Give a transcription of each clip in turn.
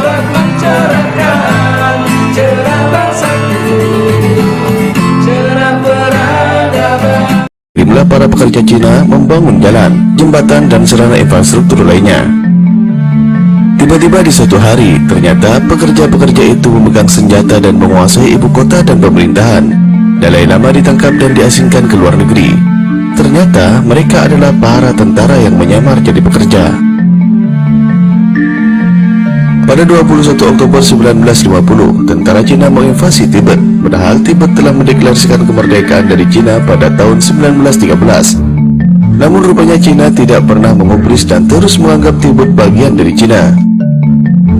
dapat mencerahkan cerah bangsaku, cerah peradaban. Jumlah para pekerja Cina membangun jalan, jembatan, dan sarana infrastruktur lainnya. Tiba-tiba di suatu hari, ternyata pekerja-pekerja itu memegang senjata dan menguasai ibu kota dan pemerintahan. Dalai Lama ditangkap dan diasingkan ke luar negeri. Ternyata mereka adalah para tentara yang menyamar jadi pekerja. Pada 21 Oktober 1950, tentara Cina menginvasi Tibet, padahal Tibet telah mendeklarasikan kemerdekaan dari Cina pada tahun 1913. Namun rupanya Cina tidak pernah mengubris dan terus menganggap Tibet bagian dari Cina.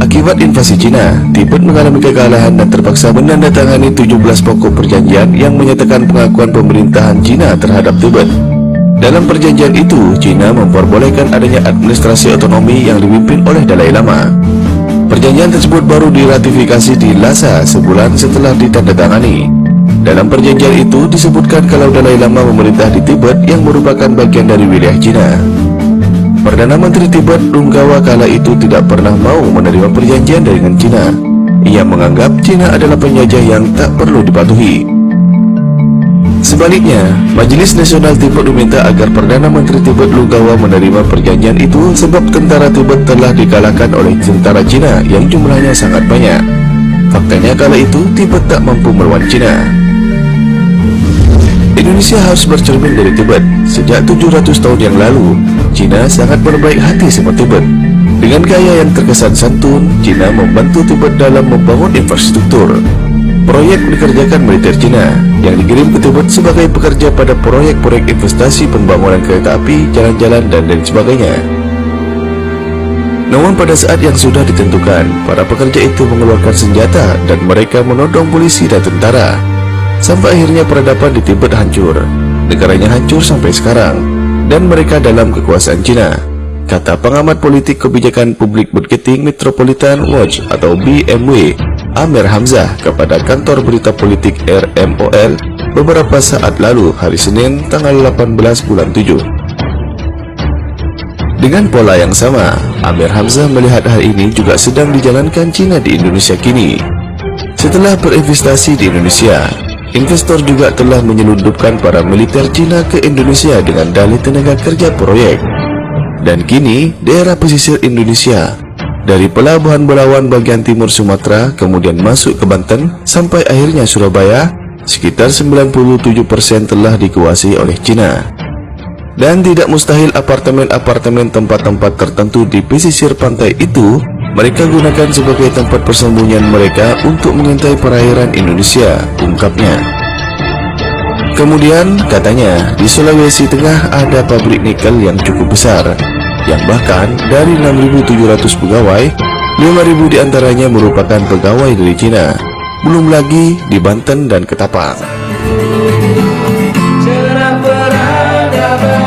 Akibat invasi Cina, Tibet mengalami kekalahan dan terpaksa menandatangani 17 pokok perjanjian yang menyatakan pengakuan pemerintahan Cina terhadap Tibet. Dalam perjanjian itu, Cina memperbolehkan adanya administrasi otonomi yang dipimpin oleh Dalai Lama. Perjanjian tersebut baru diratifikasi di Lhasa sebulan setelah ditandatangani. Dalam perjanjian itu disebutkan kalau Dalai Lama memerintah di Tibet yang merupakan bagian dari wilayah Cina. Perdana Menteri Tibet Runggawa kala itu tidak pernah mau menerima perjanjian dengan Cina. Ia menganggap Cina adalah penjajah yang tak perlu dipatuhi. Sebaliknya, Majelis Nasional Tibet meminta agar Perdana Menteri Tibet Runggawa menerima perjanjian itu sebab tentara Tibet telah dikalahkan oleh tentara Cina yang jumlahnya sangat banyak. Faktanya kala itu Tibet tak mampu melawan Cina. Indonesia harus bercermin dari Tibet. Sejak 700 tahun yang lalu, Cina sangat berbaik hati sama Tibet. Dengan gaya yang terkesan santun, Cina membantu Tibet dalam membangun infrastruktur. Proyek dikerjakan militer Cina yang dikirim ke Tibet sebagai pekerja pada proyek-proyek investasi pembangunan kereta api, jalan-jalan, dan lain sebagainya. Namun pada saat yang sudah ditentukan, para pekerja itu mengeluarkan senjata dan mereka menodong polisi dan tentara. Sampai akhirnya peradaban di Tibet hancur. Negaranya hancur sampai sekarang, dan mereka dalam kekuasaan Cina, kata pengamat politik kebijakan publik Marketing Metropolitan Watch atau BMW, Amir Hamzah, kepada kantor berita politik RMOL beberapa saat lalu, hari Senin tanggal 18 bulan 7. Dengan pola yang sama, Amir Hamzah melihat hal ini juga sedang dijalankan Cina di Indonesia kini. Setelah berinvestasi di Indonesia, investor juga telah menyelundupkan para militer Cina ke Indonesia dengan dalih tenaga kerja proyek. Dan kini, daerah pesisir Indonesia, dari pelabuhan Belawan bagian timur Sumatera, kemudian masuk ke Banten, sampai akhirnya Surabaya, sekitar 97% telah dikuasai oleh Cina. Dan tidak mustahil apartemen-apartemen tempat-tempat tertentu di pesisir pantai itu mereka gunakan sebagai tempat persembunyian mereka untuk mengintai perairan Indonesia, ungkapnya. Kemudian katanya di Sulawesi Tengah ada pabrik nikel yang cukup besar, yang bahkan dari 6.700 pegawai, 5.000 diantaranya merupakan pegawai dari Cina. Belum lagi di Banten dan Ketapang. Cerah peradaban.